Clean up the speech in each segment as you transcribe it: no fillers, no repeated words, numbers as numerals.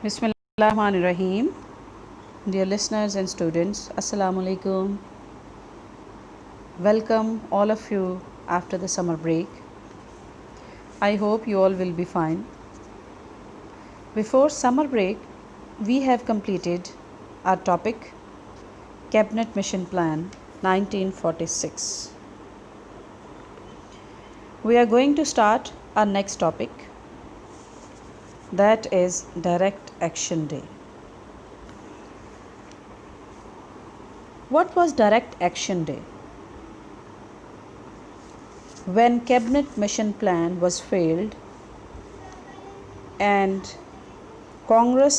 Bismillahirrahmanirrahim. Dear listeners and students, Assalamu alaikum. Welcome all of you after the summer break. I hope you all will be fine. Before summer break, we have completed our topic Cabinet Mission Plan 1946. We are going to start our next topic, that is Direct Action Day. What was Direct Action Day? When Cabinet Mission Plan was failed and Congress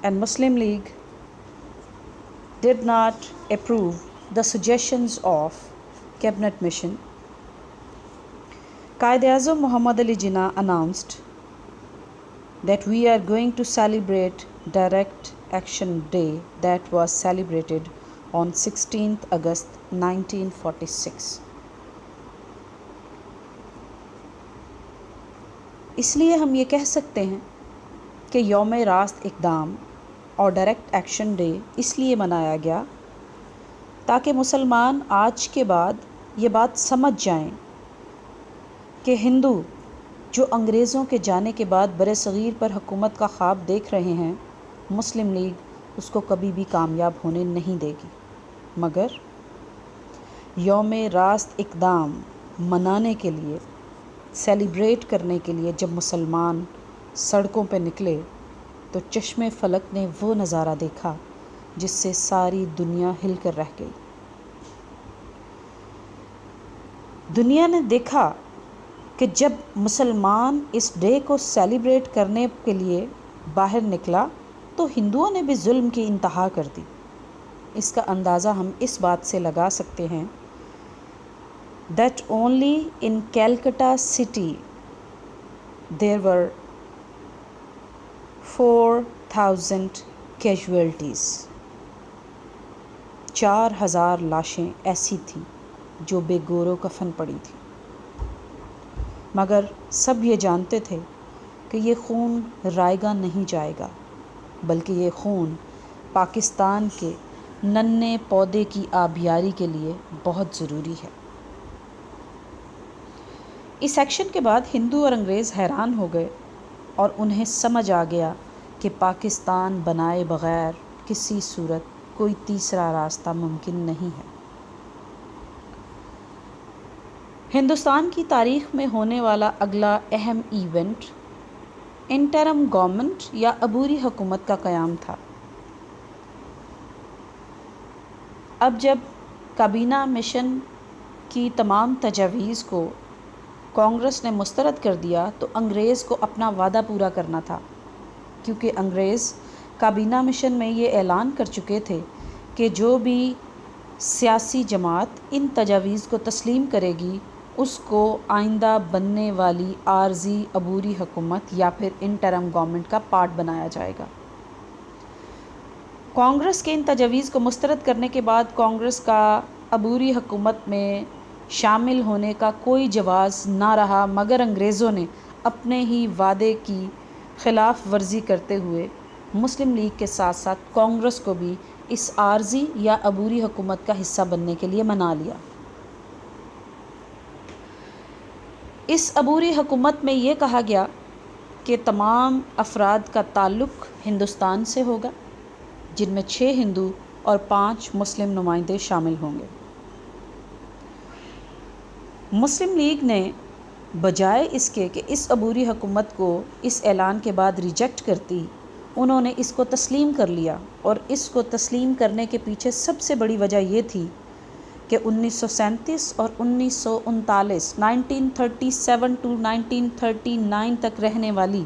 and Muslim League did not approve the suggestions of Cabinet Mission, Quaid-e-Azam Muhammad Ali Jinnah announced that we are going to celebrate Direct Action Day that was celebrated on 16th August 1946. اس لیے ہم یہ کہہ سکتے ہیں کہ یوم راست اقدام اور ڈائریکٹ ایکشن ڈے اس لیے منایا گیا تاکہ مسلمان آج کے بعد یہ بات سمجھ جائیں کہ ہندو جو انگریزوں کے جانے کے بعد برصغیر پر حکومت کا خواب دیکھ رہے ہیں، مسلم لیگ اس کو کبھی بھی کامیاب ہونے نہیں دے گی، مگر یوم راست اقدام منانے کے لیے، سیلیبریٹ کرنے کے لیے جب مسلمان سڑکوں پہ نکلے تو چشم فلک نے وہ نظارہ دیکھا جس سے ساری دنیا ہل کر رہ گئی۔ دنیا نے دیکھا کہ جب مسلمان اس ڈے کو سیلیبریٹ کرنے کے لیے باہر نکلا تو ہندوؤں نے بھی ظلم کی انتہا کر دی۔ اس کا اندازہ ہم اس بات سے لگا سکتے ہیں that only in Calcutta city there were 4,000 casualties. 4,000 لاشیں ایسی تھیں جو بے گور و کفن پڑی تھیں، مگر سب یہ جانتے تھے کہ یہ خون رائے گا نہیں جائے گا، بلکہ یہ خون پاکستان کے ننھے پودے کی آبیاری کے لیے بہت ضروری ہے۔ اس ایکشن کے بعد ہندو اور انگریز حیران ہو گئے اور انہیں سمجھ آ گیا کہ پاکستان بنائے بغیر کسی صورت کوئی تیسرا راستہ ممکن نہیں ہے۔ ہندوستان کی تاریخ میں ہونے والا اگلا اہم ایونٹ انٹرم گورنمنٹ یا عبوری حکومت کا قیام تھا۔ اب جب کابینہ مشن کی تمام تجاویز کو کانگریس نے مسترد کر دیا تو انگریز کو اپنا وعدہ پورا کرنا تھا، کیونکہ انگریز کابینہ مشن میں یہ اعلان کر چکے تھے کہ جو بھی سیاسی جماعت ان تجاویز کو تسلیم کرے گی اس کو آئندہ بننے والی عارضی عبوری حکومت یا پھر انٹرم گورنمنٹ کا پارٹ بنایا جائے گا۔ کانگریس کے ان تجاویز کو مسترد کرنے کے بعد کانگریس کا عبوری حکومت میں شامل ہونے کا کوئی جواز نہ رہا، مگر انگریزوں نے اپنے ہی وعدے کی خلاف ورزی کرتے ہوئے مسلم لیگ کے ساتھ ساتھ کانگریس کو بھی اس عارضی یا عبوری حکومت کا حصہ بننے کے لیے منا لیا۔ اس عبوری حکومت میں یہ کہا گیا کہ تمام افراد کا تعلق ہندوستان سے ہوگا، جن میں 6 ہندو اور 5 مسلم نمائندے شامل ہوں گے۔ مسلم لیگ نے بجائے اس کے کہ اس عبوری حکومت کو اس اعلان کے بعد ریجیکٹ کرتی، انہوں نے اس کو تسلیم کر لیا، اور اس کو تسلیم کرنے کے پیچھے سب سے بڑی وجہ یہ تھی کہ 1937 اور 1939 1937 to 1939 تک رہنے والی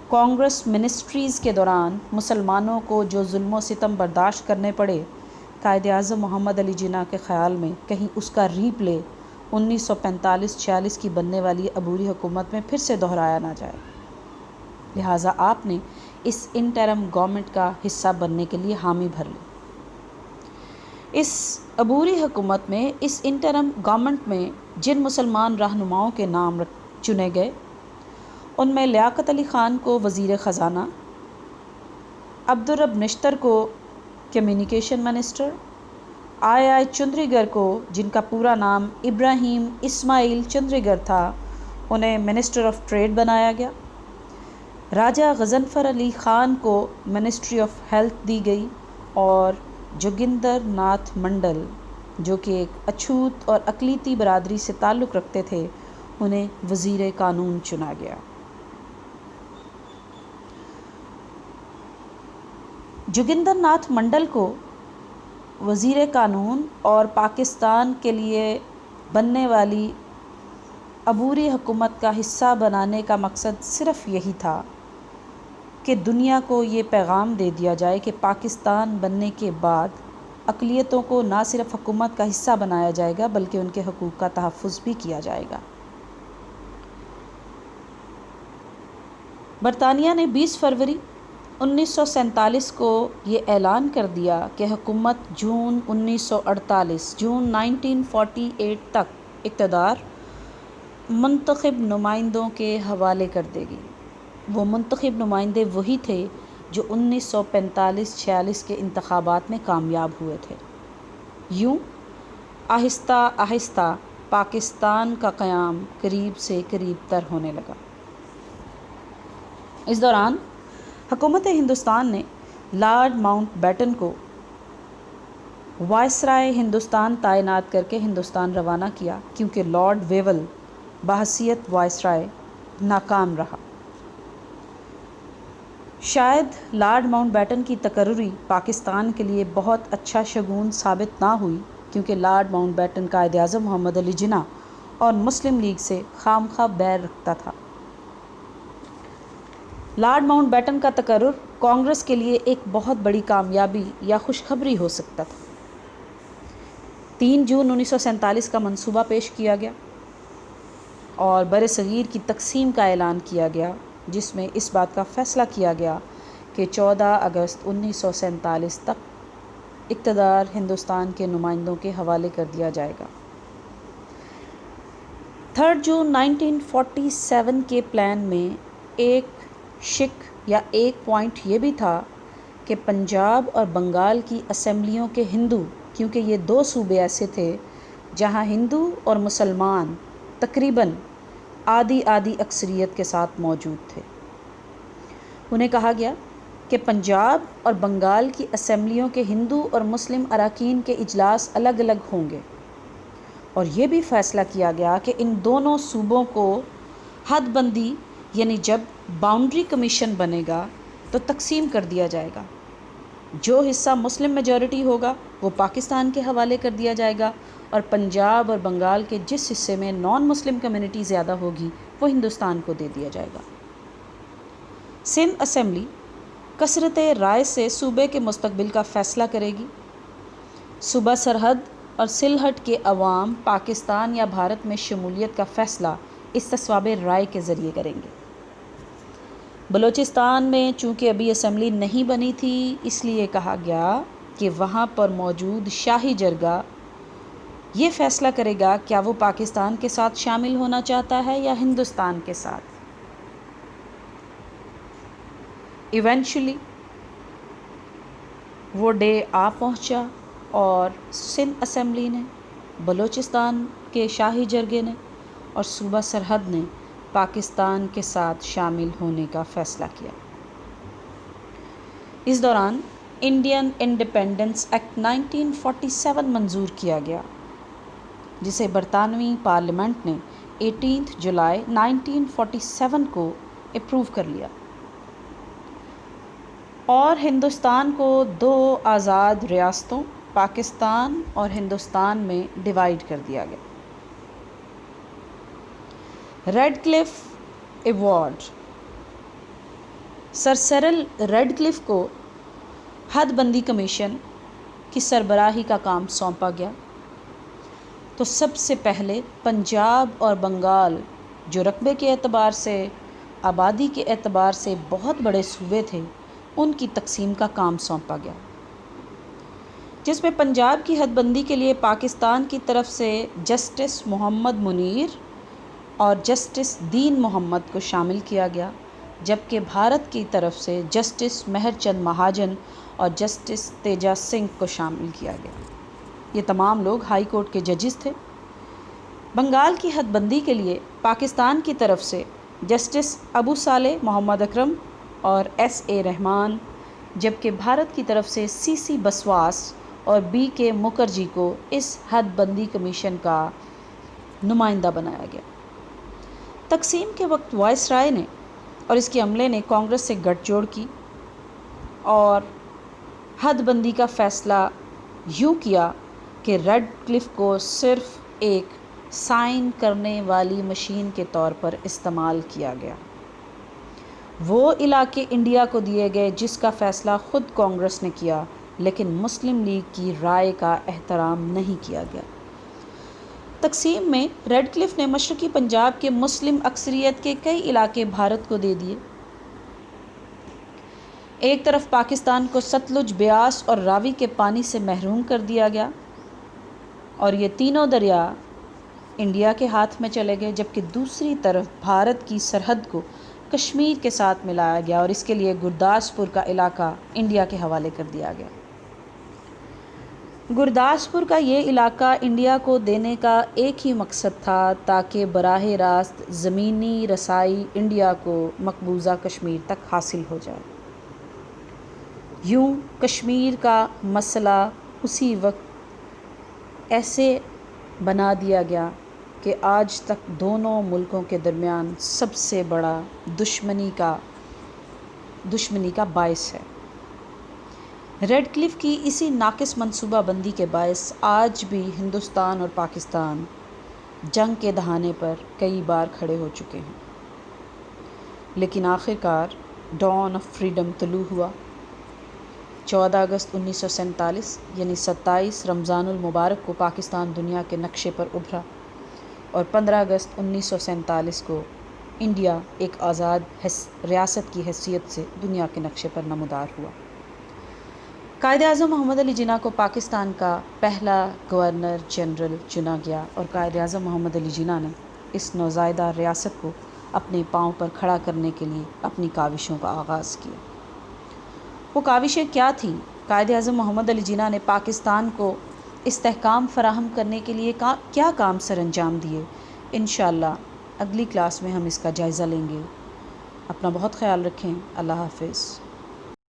کانگریس منسٹریز کے دوران مسلمانوں کو جو ظلم و ستم برداشت کرنے پڑے، قائد اعظم محمد علی جناح کے خیال میں کہیں اس کا ری پلے 1945-46 کی بننے والی عبوری حکومت میں پھر سے دہرایا نہ جائے، لہٰذا آپ نے اس انٹرم گورنمنٹ کا حصہ بننے کے لیے حامی بھر لی۔ اس عبوری حکومت میں، اس انٹرم گورنمنٹ میں جن مسلمان رہنماؤں کے نام چنے گئے ان میں لیاقت علی خان کو وزیر خزانہ، عبدالرب نشتر کو کمیونیکیشن منسٹر، آئی چندریگر کو، جن کا پورا نام ابراہیم اسماعیل چندریگر تھا، انہیں منسٹر آف ٹریڈ بنایا گیا۔ راجہ غضنفر علی خان کو منسٹری آف ہیلتھ دی گئی اور جوگندر ناتھ منڈل، جو کہ ایک اچھوت اور اقلیتی برادری سے تعلق رکھتے تھے، انہیں وزیر قانون چنا گیا۔ جوگندر ناتھ منڈل کو وزیر قانون اور پاکستان کے لیے بننے والی عبوری حکومت کا حصہ بنانے کا مقصد صرف یہی تھا کہ دنیا کو یہ پیغام دے دیا جائے کہ پاکستان بننے کے بعد اقلیتوں کو نہ صرف حکومت کا حصہ بنایا جائے گا بلکہ ان کے حقوق کا تحفظ بھی کیا جائے گا۔ برطانیہ نے 20 فروری 1947 کو یہ اعلان کر دیا کہ حکومت جون 1948 تک اقتدار منتخب نمائندوں کے حوالے کر دے گی۔ وہ منتخب نمائندے وہی تھے جو 1945-46 کے انتخابات میں کامیاب ہوئے تھے۔ یوں آہستہ آہستہ پاکستان کا قیام قریب سے قریب تر ہونے لگا۔ اس دوران حکومت ہندوستان نے لارڈ ماؤنٹ بیٹن کو وائسرائے ہندوستان تعینات کر کے ہندوستان روانہ کیا، کیونکہ لارڈ ویول بحیثیت وائسرائے ناکام رہا۔ شاید لارڈ ماؤنٹ بیٹن کی تقرری پاکستان کے لیے بہت اچھا شگون ثابت نہ ہوئی، کیونکہ lord Mount beaten Quaid Azam محمد علی جناح اور مسلم لیگ سے خواہ بیر رکھتا تھا۔ لارڈ ماؤنٹ بیٹن کا تقرر کانگریس کے لیے ایک بہت بڑی کامیابی یا خوشخبری ہو سکتا تھا۔ 3 جون 1947 کا منصوبہ پیش کیا گیا اور برصغیر کی تقسیم کا اعلان کیا گیا، جس میں اس بات کا فیصلہ کیا گیا کہ 14 اگست 1947 تک اقتدار ہندوستان کے نمائندوں کے حوالے کر دیا جائے گا۔ 3 جون 1947 کے پلان میں ایک شق یا ایک پوائنٹ یہ بھی تھا کہ پنجاب اور بنگال کی اسمبلیوں کے ہندو، کیونکہ یہ 2 صوبے ایسے تھے جہاں ہندو اور مسلمان تقریباً آدھی آدھی اکثریت کے ساتھ موجود تھے، انہیں کہا گیا کہ پنجاب اور بنگال کی اسمبلیوں کے ہندو اور مسلم اراکین کے اجلاس الگ الگ ہوں گے، اور یہ بھی فیصلہ کیا گیا کہ ان دونوں صوبوں کو حد بندی، یعنی جب باؤنڈری کمیشن بنے گا تو تقسیم کر دیا جائے گا۔ جو حصہ مسلم میجورٹی ہوگا وہ پاکستان کے حوالے کر دیا جائے گا، اور پنجاب اور بنگال کے جس حصے میں نان مسلم کمیونٹی زیادہ ہوگی وہ ہندوستان کو دے دیا جائے گا۔ سندھ اسمبلی کثرت رائے سے صوبے کے مستقبل کا فیصلہ کرے گی۔ صوبہ سرحد اور سلہٹ کے عوام پاکستان یا بھارت میں شمولیت کا فیصلہ استصواب رائے کے ذریعے کریں گے۔ بلوچستان میں چونکہ ابھی اسمبلی نہیں بنی تھی، اس لیے کہا گیا کہ وہاں پر موجود شاہی جرگہ یہ فیصلہ کرے گا کیا وہ پاکستان کے ساتھ شامل ہونا چاہتا ہے یا ہندوستان کے ساتھ۔ ایونچولی وہ ڈے آ پہنچا اور سندھ اسمبلی نے، بلوچستان کے شاہی جرگے نے اور صوبہ سرحد نے پاکستان کے ساتھ شامل ہونے کا فیصلہ کیا۔ اس دوران انڈین انڈیپینڈنس ایکٹ 1947 منظور کیا گیا، جسے برطانوی پارلیمنٹ نے 18 جولائی 1947 کو اپروو کر لیا، اور ہندوستان کو 2 آزاد ریاستوں پاکستان اور ہندوستان میں ڈیوائیڈ کر دیا گیا۔ ریڈ کلف ایوارڈ، سر سیرل ریڈ کلف کو حد بندی کمیشن کی سربراہی کا کام سونپا گیا۔ تو سب سے پہلے پنجاب اور بنگال، جو رقبے کے اعتبار سے، آبادی کے اعتبار سے بہت بڑے صوبے تھے، ان کی تقسیم کا کام سونپا گیا، جس میں پنجاب کی حد بندی کے لیے پاکستان کی طرف سے جسٹس محمد منیر اور جسٹس دین محمد کو شامل کیا گیا، جبکہ بھارت کی طرف سے جسٹس مہر چند مہاجن اور جسٹس تیجا سنگھ کو شامل کیا گیا۔ یہ تمام لوگ ہائی کورٹ کے ججز تھے۔ بنگال کی حد بندی کے لیے پاکستان کی طرف سے جسٹس ابو صالح محمد اکرم اور ایس اے رحمان، جبکہ بھارت کی طرف سے سی سی بسواس اور بی کے مکھرجی کو اس حد بندی کمیشن کا نمائندہ بنایا گیا۔ تقسیم کے وقت وائس رائے نے اور اس کے عملے نے کانگریس سے گٹھ جوڑ کی اور حد بندی کا فیصلہ یوں کیا کہ ریڈ کلف کو صرف ایک سائن کرنے والی مشین کے طور پر استعمال کیا گیا۔ وہ علاقے انڈیا کو دیے گئے جس کا فیصلہ خود کانگریس نے کیا، لیکن مسلم لیگ کی رائے کا احترام نہیں کیا گیا۔ تقسیم میں ریڈ کلف نے مشرقی پنجاب کے مسلم اکثریت کے کئی علاقے بھارت کو دے دیے۔ ایک طرف پاکستان کو ستلج، بیاس اور راوی کے پانی سے محروم کر دیا گیا اور یہ تینوں دریا انڈیا کے ہاتھ میں چلے گئے، جبکہ دوسری طرف بھارت کی سرحد کو کشمیر کے ساتھ ملایا گیا اور اس کے لیے گرداسپور کا علاقہ انڈیا کے حوالے کر دیا گیا۔ گرداسپور کا یہ علاقہ انڈیا کو دینے کا ایک ہی مقصد تھا تاکہ براہ راست زمینی رسائی انڈیا کو مقبوضہ کشمیر تک حاصل ہو جائے۔ یوں کشمیر کا مسئلہ اسی وقت ایسے بنا دیا گیا کہ آج تک دونوں ملکوں کے درمیان سب سے بڑا دشمنی کا باعث ہے۔ ریڈ کلف کی اسی ناقص منصوبہ بندی کے باعث آج بھی ہندوستان اور پاکستان جنگ کے دہانے پر کئی بار کھڑے ہو چکے ہیں، لیکن آخرکار ڈان آف فریڈم طلوع ہوا۔ 14 اگست 1947 یعنی 27 رمضان المبارک کو پاکستان دنیا کے نقشے پر ابھرا اور 15 اگست 1947 کو انڈیا ایک آزاد ریاست کی حیثیت سے دنیا کے نقشے پر نمودار ہوا۔ قائد اعظم محمد علی جناح کو پاکستان کا پہلا گورنر جنرل چنا گیا اور قائد اعظم محمد علی جناح نے اس نوزائیدہ ریاست کو اپنے پاؤں پر کھڑا کرنے کے لیے اپنی کاوشوں کا آغاز کیا۔ وہ کاوشیں کیا تھیں؟ قائد اعظم محمد علی جناح نے پاکستان کو استحکام فراہم کرنے کے لیے کیا کام سر انجام دیے؟ انشاءاللہ اگلی کلاس میں ہم اس کا جائزہ لیں گے۔ اپنا بہت خیال رکھیں۔ اللہ حافظ۔